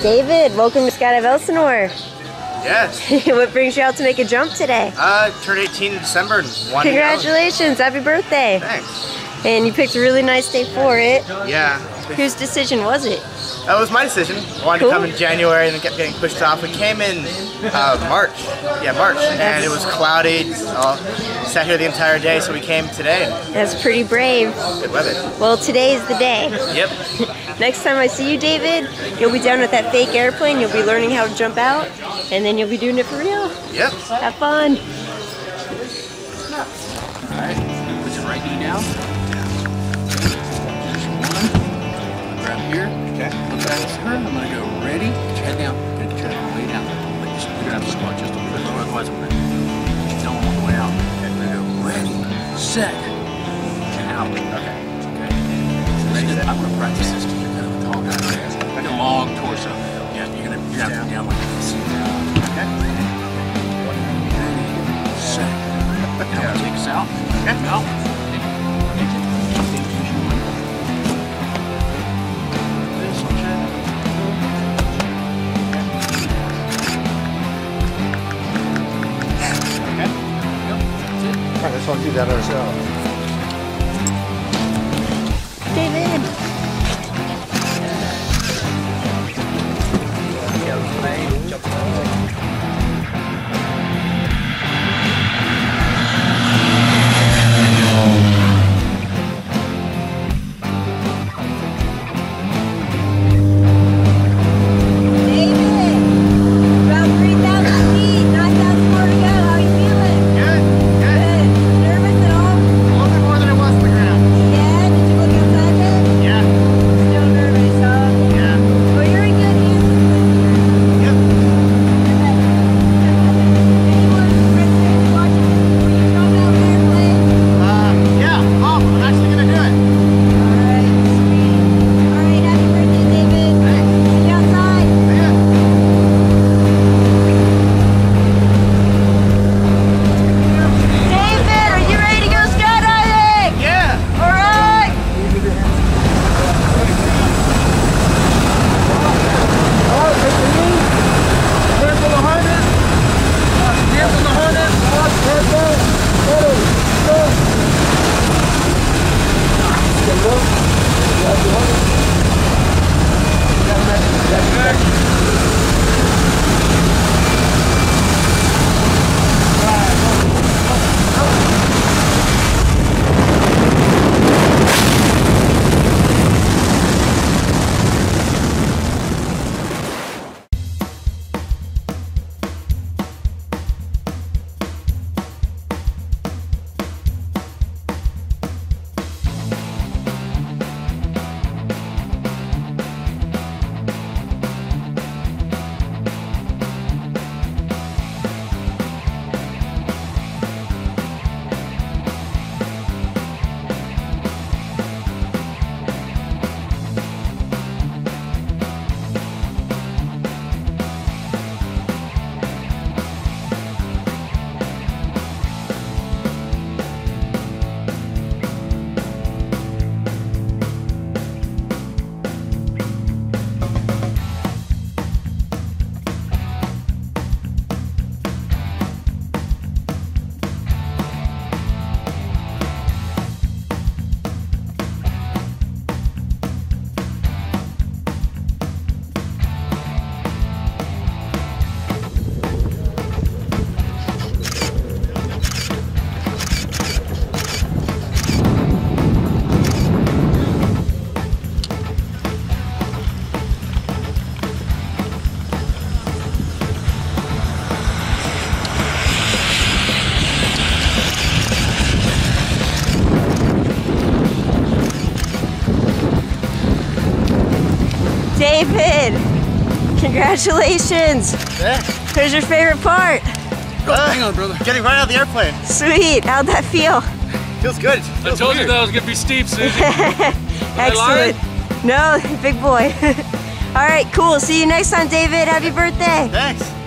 David, welcome to Skydive Elsinore. Yes. What brings you out to make a jump today? Turned 18 in December and won. Congratulations, happy birthday. Thanks. And you picked a really nice day for it. Yeah. Whose decision was it? That was my decision. I wanted to come in January and then kept getting pushed off. We came in March. Yeah, March. And it was cloudy. Sat here the entire day, so we came today. That's pretty brave. Good weather. Well, today's the day. Yep. Next time I see you, David, you'll be down at that fake airplane. You'll be learning how to jump out, and then you'll be doing it for real. Yep. Have fun. All right. Put your right knee down. Grab here. Okay. Look back at her. I'm gonna go ready. Put your head down. Get your head way down. You're gonna have to squat just a little bit lower, otherwise I'm gonna don't want the way out. Okay. I'm gonna go ready, set, and out. Okay. Okay. Ready, set. I'm gonna practice this because you're kind of a tall guy. Like a long torso. Yeah, you're gonna have to go down like this. Okay. Ready, set. Now take us out. Okay. Out. Let's all do that ourselves. David. David, congratulations. Yeah. Who's your favorite part? Hang on, brother. Getting right out of the airplane. Sweet, how'd that feel? Feels good. I told you that was gonna be steep, Susie. Excellent. No, big boy. All right, cool. See you next time, David. Happy birthday. Thanks.